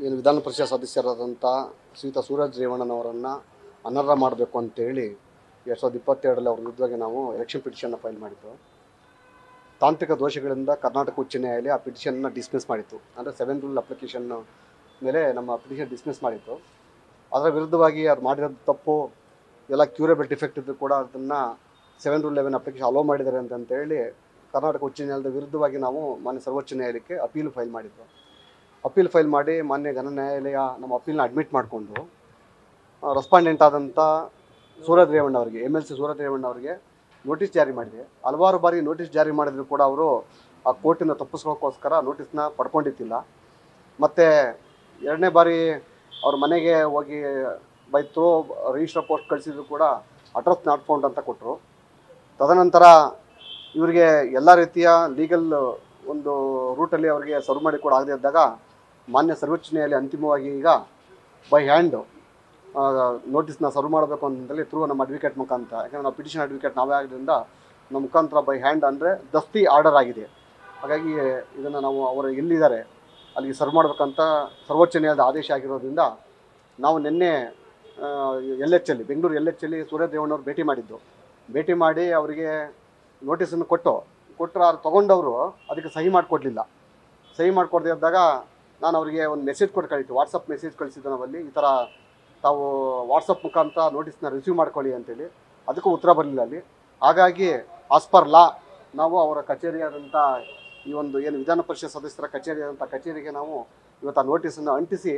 ಏನು ವಿಧಾನ ಪರಿಷತ್ ಸದಸ್ಯರಾದಂಥ ಶ್ರೀಯುತ ಸೂರಜ್ ರೇವಣ್ಣನವರನ್ನು ಅನರ್ಹ ಮಾಡಬೇಕು ಅಂತೇಳಿ 2022ರಲ್ಲಿ ಅವ್ರ ವಿರುದ್ಧವಾಗಿ ನಾವು ಎಲೆಕ್ಷನ್ ಪಿಟಿಷನ್ನ ಫೈಲ್ ಮಾಡಿದ್ದು. ತಾಂತ್ರಿಕ ದೋಷಗಳಿಂದ ಕರ್ನಾಟಕ ಉಚ್ಚ ನ್ಯಾಯಾಲಯ ಆ ಪಿಟಿಷನ್ನ ಡಿಸ್ಮಿಸ್ ಮಾಡಿತ್ತು. ಅಂದರೆ 7 ರೂಲ್ ಅಪ್ಲಿಕೇಶನ್ ಮೇಲೆ ನಮ್ಮ ಪಿಟಿಷನ್ ಡಿಸ್ಮಿಸ್ ಮಾಡಿತ್ತು. ಅದರ ವಿರುದ್ಧವಾಗಿ ಅವ್ರು ಮಾಡಿರೋದು ತಪ್ಪು, ಎಲ್ಲ ಕ್ಯೂರೇಬಲ್ ಡಿಫೆಕ್ಟ್ ಇದ್ದರೂ ಕೂಡ ಅದನ್ನು 7 ರೂಲ್ 11 ಅಪ್ಲಿಕೇಶನ್ ಅಲೋ ಮಾಡಿದ್ದಾರೆ ಅಂತೇಳಿ ಕರ್ನಾಟಕ ಉಚ್ಚ ನ್ಯಾಯಾಲಯದ ವಿರುದ್ಧವಾಗಿ ನಾವು ಮಾನ್ಯ ಸರ್ವೋಚ್ಚ ನ್ಯಾಯಾಲಯಕ್ಕೆ ಅಪೀಲ್ ಫೈಲ್ ಮಾಡಿದ್ದು. ಅಪೀಲ್ ಫೈಲ್ ಮಾಡಿ ಮಾನ್ಯ ಘನ ನ್ಯಾಯಾಲಯ ನಮ್ಮ ಅಪೀಲ್ನ ಅಡ್ಮಿಟ್ ಮಾಡಿಕೊಂಡು ರೆಸ್ಪಾಂಡೆಂಟ್ ಆದಂಥ ಸೂರಜ್ ರೇವಣ್ಣ ಅವರಿಗೆ MLC ಸೂರಜ್ ರೇವಣ್ಣ ಅವರಿಗೆ ನೋಟಿಸ್ ಜಾರಿ ಮಾಡಿದೆ. ಹಲವಾರು ಬಾರಿ ನೋಟಿಸ್ ಜಾರಿ ಮಾಡಿದ್ರು ಕೂಡ ಅವರು ಆ ಕೋರ್ಟಿಂದ ತಪ್ಪಿಸ್ಕೋಕ್ಕೋಸ್ಕರ ನೋಟಿಸ್ನ ಪಡ್ಕೊಂಡಿದ್ದಿಲ್ಲ. ಮತ್ತು 2ನೇ ಬಾರಿ ಅವ್ರ ಮನೆಗೆ ಹೋಗಿ ಬೈ ಥ್ರೋ ರಿಜಿಸ್ಟರ್ ಪೋಸ್ಟ್ ಕಳಿಸಿದ್ರು ಕೂಡ ಅಡ್ರೆಸ್ ನಾಟ್ ಫೌಂಡ್ ಅಂತ ಕೊಟ್ಟರು. ತದನಂತರ ಇವರಿಗೆ ಎಲ್ಲ ರೀತಿಯ ಲೀಗಲ್ ಒಂದು ರೂಟಲ್ಲಿ ಅವರಿಗೆ ಸರ್ವ್ ಮಾಡಿ ಕೂಡ ಆಗದೇ ಇದ್ದಾಗ ಮಾನ್ಯ ಸರ್ವೋಚ್ಚ ನ್ಯಾಯಾಲಯ ಅಂತಿಮವಾಗಿ ಈಗ ಬೈ ಹ್ಯಾಂಡು ನೋಟಿಸ್ನ ಸರ್ವ್ ಮಾಡಬೇಕು ಅಂತಂದೇಳಿ ಥ್ರೂ ನಮ್ಮ ಅಡ್ವೊಕೇಟ್ ಮುಖಾಂತರ, ಯಾಕಂದರೆ ನಾವು ಪಿಟಿಷನ್ ಅಡ್ವೊಕೇಟ್ ನಾವೇ ಆಗಿದ್ದರಿಂದ ನಮ್ಮ ಮುಖಾಂತರ ಬೈ ಹ್ಯಾಂಡ್ ಅಂದರೆ ದಸ್ತಿ ಆರ್ಡರ್ ಆಗಿದೆ. ಹಾಗಾಗಿ ಇದನ್ನು ನಾವು ಅವರು ಎಲ್ಲಿದ್ದಾರೆ ಅಲ್ಲಿಗೆ ಸರ್ವ್ ಮಾಡಬೇಕಂತ ಸರ್ವೋಚ್ಚ ನ್ಯಾಯಾಲಯದ ಆದೇಶ ಆಗಿರೋದ್ರಿಂದ ನಾವು ನಿನ್ನೆ LHಲ್ಲಿ ಬೆಂಗಳೂರು LHಲ್ಲಿ ಸೂರಜ್ ರೇವಣ್ಣವ್ರು ಭೇಟಿ ಮಾಡಿ ಅವರಿಗೆ ನೋಟಿಸನ್ನು ಕೊಟ್ಟರು. ಅದು ತೊಗೊಂಡವರು ಅದಕ್ಕೆ ಸಹಿ ಮಾಡಿಕೊಡ್ಲಿಲ್ಲ. ಸಹಿ ಮಾಡಿಕೊಡದೇ ಇದ್ದಾಗ ನಾನು ಅವರಿಗೆ ಒಂದು ಮೆಸೇಜ್ ಕೊಟ್ಟು ಕಳಿತು, ವಾಟ್ಸಪ್ ಮೆಸೇಜ್ ಕಳಿಸಿದ್ದು ನಾವಲ್ಲಿ, ಈ ಥರ ತಾವು ವಾಟ್ಸಪ್ ಮುಖಾಂತರ ನೋಟಿಸ್ನ ರಿಸೀವ್ ಮಾಡ್ಕೊಳ್ಳಿ ಅಂತೇಳಿ. ಅದಕ್ಕೂ ಉತ್ತರ ಬರಲಿಲ್ಲ ಅಲ್ಲಿ. ಹಾಗಾಗಿ ಆಸ್ ಪರ್ ಲಾ ನಾವು ಅವರ ಕಚೇರಿಯಾದಂಥ ಈ ಒಂದು ಏನು ವಿಧಾನ ಪರಿಷತ್ ಸದಸ್ಯರ ಕಚೇರಿಯಾದಂಥ ಕಚೇರಿಗೆ ನಾವು ಇವತ್ತು ಆ ನೋಟಿಸನ್ನು ಅಂಟಿಸಿ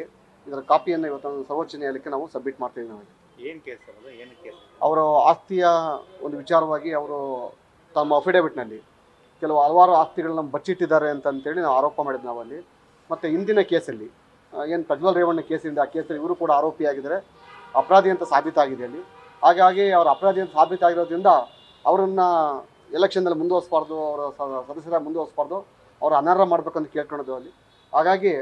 ಇದರ ಕಾಪಿಯನ್ನು ಇವತ್ತು ಸರ್ವೋಚ್ಚ ನ್ಯಾಯಾಲಯಕ್ಕೆ ನಾವು ಸಬ್ಮಿಟ್ ಮಾಡ್ತೀವಿ. ನಾವು ಏನು ಕೇಸ್ ಅದು, ಏನು ಕೇಸ್? ಅವರ ಆಸ್ತಿಯ ಒಂದು ವಿಚಾರವಾಗಿ ಅವರು ತಮ್ಮ ಅಫಿಡೇವಿಟ್ನಲ್ಲಿ ಹಲವಾರು ಆಸ್ತಿಗಳನ್ನ ಬಚ್ಚಿಟ್ಟಿದ್ದಾರೆ ಅಂತೇಳಿ ನಾವು ಆರೋಪ ಮಾಡಿದ್ದು ನಾವಲ್ಲಿ. ಮತ್ತು ಇಂದಿನ ಕೇಸಲ್ಲಿ ಏನು ಪ್ರಜ್ವಲ್ ರೇವಣ್ಣ ಕೇಸಿಂದ ಆ ಕೇಸಲ್ಲಿ ಇವರು ಕೂಡ ಆರೋಪಿಯಾಗಿದ್ದಾರೆ, ಅಪರಾಧಿ ಅಂತ ಸಾಬೀತಾಗಿದೆ ಅಲ್ಲಿ. ಹಾಗಾಗಿ ಅವರ ಅಪರಾಧಿ ಅಂತ ಸಾಬೀತಾಗಿರೋದ್ರಿಂದ ಅವರನ್ನು ಎಲೆಕ್ಷನ್ನಲ್ಲಿ ಮುಂದುವರಿಸಬಾರ್ದು, ಅವರ ಸದಸ್ಯರಾಗಿ ಮುಂದುವರಿಸಬಾರ್ದು, ಅವರು ಅನರ್ಹ ಮಾಡಬೇಕಂತ ಕೇಳ್ಕೊಂಡಿದ್ದು ಅಲ್ಲಿ. ಹಾಗಾಗಿ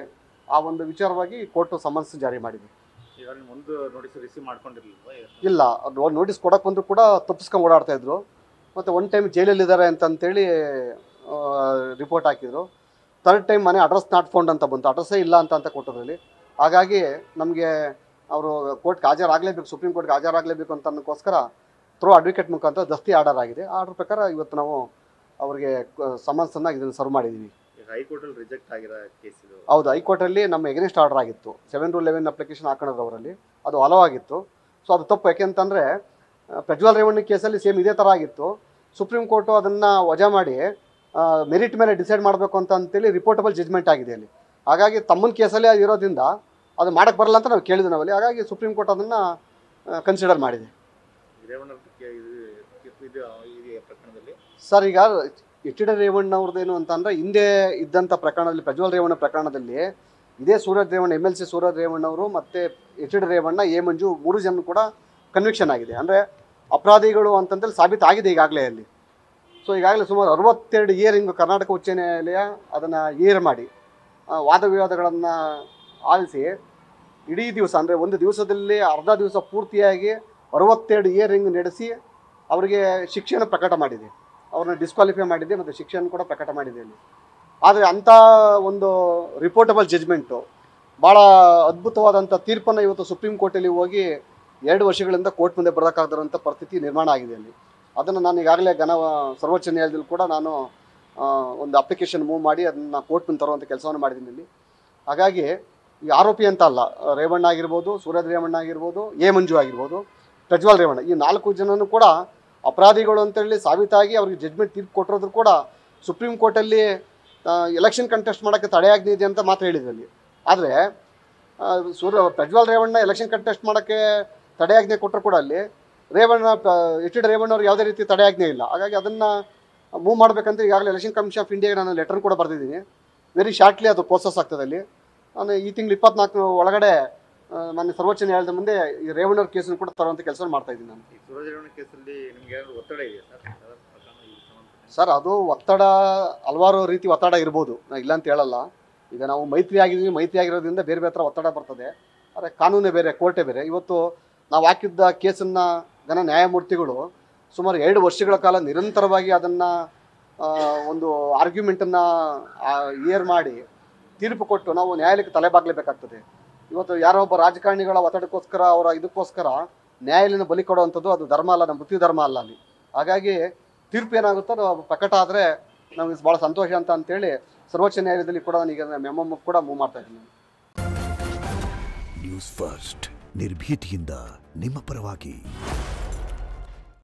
ಆ ಒಂದು ವಿಚಾರವಾಗಿ ಕೋರ್ಟು ಸಮನ್ಸ್ ಜಾರಿ ಮಾಡಿದೆ. ಮುಂದೆ ನೋಟಿಸ್ ರಿಸೀವ್ ಮಾಡ್ಕೊಂಡಿರಲಿಲ್ಲ? ಇಲ್ಲ, ನೋಟಿಸ್ ಕೊಡೋಕೆ ಬಂದರೂ ಕೂಡ ತಪ್ಪಿಸ್ಕೊಂಡು ಓಡಾಡ್ತಾಯಿದ್ರು. ಮತ್ತು 1 ಟೈಮ್ ಜೈಲಲ್ಲಿದ್ದಾರೆ ಅಂತೇಳಿ ರಿಪೋರ್ಟ್ ಹಾಕಿದರು. 3rd ಟೈಮ್ ಮನೆ ಅಡ್ರೆಸ್ ನಾಟ್ ಫೌಂಡ್ ಅಂತ ಬಂತು, ಅಡ್ರೆಸ್ಸೇ ಇಲ್ಲ ಅಂತ ಕೊಟ್ಟರಲ್ಲಿ. ಹಾಗಾಗಿ ನಮಗೆ ಅವರು ಕೋರ್ಟ್ಗೆ ಹಾಜರಾಗಲೇಬೇಕು, ಸುಪ್ರೀಂ ಕೋರ್ಟ್ಗೆ ಹಾಜರಾಗಲೇಬೇಕು ಅಂತ ಅನ್ನೋಕ್ಕೋಸ್ಕರ ಥ್ರೂ ಅಡ್ವೊಕೇಟ್ ಮುಖಾಂತರ ದಸ್ತಿ ಆರ್ಡರ್ ಆಗಿದೆ. ಆರ್ಡರ್ ಪ್ರಕಾರ ಇವತ್ತು ನಾವು ಅವರಿಗೆ ಸಮನ್ಸನ್ನು ಇದನ್ನು ಸರ್ವ್ ಮಾಡಿದ್ದೀವಿ. ಹೈಕೋರ್ಟಲ್ಲಿ ರಿಜೆಕ್ಟ್ ಆಗಿರೋ ಕೇಸ್ ಇದು? ಹೌದು, ಹೈಕೋರ್ಟಲ್ಲಿ ನಮ್ಮ ಎಗೇನ್ಸ್ಟ್ ಆರ್ಡರ್ ಆಗಿತ್ತು. 7 ರೂಲ್ 11 ಅಪ್ಲಿಕೇಶನ್ ಹಾಕೊಂಡಿದ್ರು ಅವರಲ್ಲಿ, ಅದು ಅಲೋ ಆಗಿತ್ತು. ಸೊ ಅದು ತಪ್ಪು. ಯಾಕೆಂತಂದರೆ ಪ್ರಜ್ವಲ್ ರೇವಣ್ಣ ಕೇಸಲ್ಲಿ ಸೇಮ್ ಇದೇ ಥರ ಆಗಿತ್ತು. ಸುಪ್ರೀಂ ಕೋರ್ಟು ಅದನ್ನು ವಜಾ ಮಾಡಿ ಮೆರಿಟ್ ಮೇಲೆ ಡಿಸೈಡ್ ಮಾಡಬೇಕು ಅಂತೇಳಿ ರಿಪೋರ್ಟಬಲ್ ಜಜ್ಮೆಂಟ್ ಆಗಿದೆ ಅಲ್ಲಿ. ಹಾಗಾಗಿ ತಮ್ಮನ ಕೇಸಲ್ಲಿ ಅದು ಇರೋದ್ರಿಂದ ಅದು ಮಾಡೋಕ್ಕೆ ಬರಲ್ಲ ಅಂತ ನಾವು ಕೇಳಿದ್ವಿ ನಾವಲ್ಲಿ. ಹಾಗಾಗಿ ಸುಪ್ರೀಂ ಕೋರ್ಟ್ ಅದನ್ನು ಕನ್ಸಿಡರ್ ಮಾಡಿದೆ. ಸರ್, ಈಗ HD ರೇವಣ್ಣವ್ರದ್ದೇನು ಅಂತಂದರೆ ಹಿಂದೆ ಇದ್ದಂಥ ಪ್ರಕರಣದಲ್ಲಿ, ಪ್ರಜ್ವಲ್ ರೇವಣ್ಣ ಪ್ರಕರಣದಲ್ಲಿ ಇದೇ ಸೂರಜ್ ರೇವಣ್ಣ MLC ಸೂರಜ್ ರೇವಣ್ಣವರು ಮತ್ತು HD ರೇವಣ್ಣ, ಎ ಮಂಜು 3 ಜನ ಕೂಡ ಕನ್ವಿಕ್ಷನ್ ಆಗಿದೆ. ಅಂದರೆ ಅಪರಾಧಿಗಳು ಅಂತಂದೇಳಿ ಸಾಬೀತಾಗಿದೆ ಈಗಾಗಲೇ ಅಲ್ಲಿ. ಸೊ ಈಗಾಗಲೇ ಸುಮಾರು 62 ಇಯರಿಂಗ್ ಕರ್ನಾಟಕ ಉಚ್ಚ ನ್ಯಾಯಾಲಯ ಅದನ್ನು ಏರ್ ಮಾಡಿ ವಾದ ವಿವಾದಗಳನ್ನು ಆಲಿಸಿ ಇಡೀ ದಿವಸ, ಅಂದರೆ ಒಂದು ದಿವಸದಲ್ಲಿ ಅರ್ಧ ದಿವಸ ಪೂರ್ತಿಯಾಗಿ 62 ಇಯರಿಂಗ್ ನಡೆಸಿ ಅವರಿಗೆ ಶಿಕ್ಷೆನ ಪ್ರಕಟ ಮಾಡಿದೆ, ಅವ್ರನ್ನ ಡಿಸ್ಕ್ವಾಲಿಫೈ ಮಾಡಿದೆ ಮತ್ತು ಶಿಕ್ಷೆಯನ್ನು ಕೂಡ ಪ್ರಕಟ ಮಾಡಿದೆ ಅಲ್ಲಿ. ಆದರೆ ಅಂಥ ಒಂದು ರಿಪೋರ್ಟಬಲ್ ಜಜ್ಮೆಂಟು, ಭಾಳ ಅದ್ಭುತವಾದಂಥ ತೀರ್ಪನ್ನು ಇವತ್ತು ಸುಪ್ರೀಂ ಕೋರ್ಟಲ್ಲಿ ಹೋಗಿ 2 ವರ್ಷಗಳಿಂದ ಕೋರ್ಟ್ ಮುಂದೆ ಬರೋಕ್ಕಾಗದಿರೋಂಥ ಪರಿಸ್ಥಿತಿ ನಿರ್ಮಾಣ ಆಗಿದೆ ಅಲ್ಲಿ. ಅದನ್ನು ನಾನು ಈಗಾಗಲೇ ಸರ್ವೋಚ್ಚ ನ್ಯಾಯಾಲಯದಲ್ಲಿ ಕೂಡ ನಾನು ಒಂದು ಅಪ್ಲಿಕೇಶನ್ ಮೂವ್ ಮಾಡಿ ಅದನ್ನು ಕೋರ್ಟ್ ಮುಂದೆ ತರುವಂಥ ಕೆಲಸವನ್ನು ಮಾಡಿದ್ದೀನಿ ಇಲ್ಲಿ. ಹಾಗಾಗಿ ಈ ಆರೋಪಿ ಅಂತ ಅಲ್ಲ, ರೇವಣ್ಣ ಆಗಿರ್ಬೋದು, ಸೂರಜ್ ರೇವಣ್ಣ ಆಗಿರ್ಬೋದು, ಎ ಮಂಜು ಆಗಿರ್ಬೋದು, ಪ್ರಜ್ವಲ್ ರೇವಣ್ಣ, ಈ 4 ಜನನೂ ಕೂಡ ಅಪರಾಧಿಗಳು ಅಂತೇಳಿ ಸಾಬೀತಾಗಿ ಅವ್ರಿಗೆ ಜಡ್ಜ್ಮೆಂಟ್ ತೀರ್ಪು ಕೊಟ್ಟಿರೋದ್ರು ಕೂಡ ಸುಪ್ರೀಂ ಕೋರ್ಟಲ್ಲಿ ಎಲೆಕ್ಷನ್ ಕಂಟೆಸ್ಟ್ ಮಾಡೋಕ್ಕೆ ತಡೆಯಾಜ್ಞೆ ಇದೆ ಅಂತ ಮಾತ್ರ ಹೇಳಿದ್ರಲ್ಲಿ. ಆದರೆ ಪ್ರಜ್ವಲ್ ರೇವಣ್ಣ ಎಲೆಕ್ಷನ್ ಕಂಟೆಸ್ಟ್ ಮಾಡೋಕ್ಕೆ ತಡೆಯಾಜ್ಞೆ ಕೊಟ್ಟರು ಕೂಡ ಅಲ್ಲಿ HD ರೇವಣ್ಣವ್ರಿಗೆ ಯಾವುದೇ ರೀತಿ ತಡೆಯಾಜ್ಞೆ ಇಲ್ಲ. ಹಾಗಾಗಿ ಅದನ್ನು ಮೂವ್ ಮಾಡಬೇಕಂತ ಈಗಾಗಲೇ ಎಲೆಕ್ಷನ್ ಕಮಿಷನ್ ಆಫ್ ಇಂಡಿಯಾಗೆ ನಾನು ಲೆಟರ್ ಕೂಡ ಬರೆದಿದ್ದೀನಿ. ವೆರಿ ಶಾರ್ಟ್ಲಿ ಅದು ಪ್ರೋಸೆಸ್ ಆಗ್ತದೆ ಅಲ್ಲಿ. ನಾನು ಈ ತಿಂಗಳು 24 ಒಳಗಡೆ ನಾನು ಸರ್ವೋಚ್ಚ ನ್ಯಾಯಾಲಯದ ಮುಂದೆ ಈ ರೇವಣ್ಣವ್ರ ಕೇಸನ್ನು ಕೂಡ ತರುವಂಥ ಕೆಲಸ ಮಾಡ್ತಾ ಇದ್ದೀನಿ. ನಾನು ಈ ಸೂರಜ್ ರೇವಣ್ಣ ಕೇಸಲ್ಲಿ ನಿಮಗೆ ಒತ್ತಡ ಇದೆಯಾ ಸರ್? ಅದು ಒತ್ತಡ ಹಲವಾರು ರೀತಿ ಒತ್ತಡ ಇರ್ಬೋದು, ನಾನು ಇಲ್ಲ ಅಂತ ಹೇಳಲ್ಲ. ಈಗ ನಾವು ಮೈತ್ರಿ ಆಗಿರೋದ್ರಿಂದ ಬೇರೆ ಬೇರೆ ಥರ ಒತ್ತಡ ಬರ್ತದೆ. ಆದರೆ ಕಾನೂನೇ ಬೇರೆ, ಕೋರ್ಟೇ ಬೇರೆ. ಇವತ್ತು ನಾವು ಹಾಕಿದ್ದ ಕೇಸನ್ನು ಘನ ನ್ಯಾಯಮೂರ್ತಿಗಳು ಸುಮಾರು 2 ವರ್ಷಗಳ ಕಾಲ ನಿರಂತರವಾಗಿ ಅದನ್ನು ಒಂದು ಆರ್ಗ್ಯುಮೆಂಟನ್ನು ಏರ್ ಮಾಡಿ ತೀರ್ಪು ಕೊಟ್ಟು ನಾವು ನ್ಯಾಯಾಲಯಕ್ಕೆ ತಲೆಬಾಗಲೇಬೇಕಾಗ್ತದೆ. ಇವತ್ತು ಯಾರೋ ಒಬ್ಬ ರಾಜಕಾರಣಿಗಳ ಒತ್ತಡಕ್ಕೋಸ್ಕರ ಅವರ ಇದಕ್ಕೋಸ್ಕರ ನ್ಯಾಯಾಲಯನ ಬಲಿ ಕೊಡುವಂಥದ್ದು ಅದು ಧರ್ಮ ಅಲ್ಲ, ನಮ್ಮ ಮೃತ್ಯು ಧರ್ಮ ಅಲ್ಲ ಅಲ್ಲಿ. ಹಾಗಾಗಿ ತೀರ್ಪು ಏನಾಗುತ್ತೋ ಅದು ಪ್ರಕಟ ಆದರೆ ನಮಗೆ ಭಾಳ ಸಂತೋಷ ಅಂತೇಳಿ ಸರ್ವೋಚ್ಚ ನ್ಯಾಯಾಲಯದಲ್ಲಿ ಕೂಡ ನಾನೀಗ ಮೆಮೊ ಕೂಡ ಮೂವ್ ಮಾಡ್ತಾ ಇದ್ದೀನಿ. ನ್ಯೂಸ್ ಫಸ್ಟ್ ನಿರ್ಭೀತಿಯಿಂದ ನಿಮ್ಮ ಪರವಾಗಿ.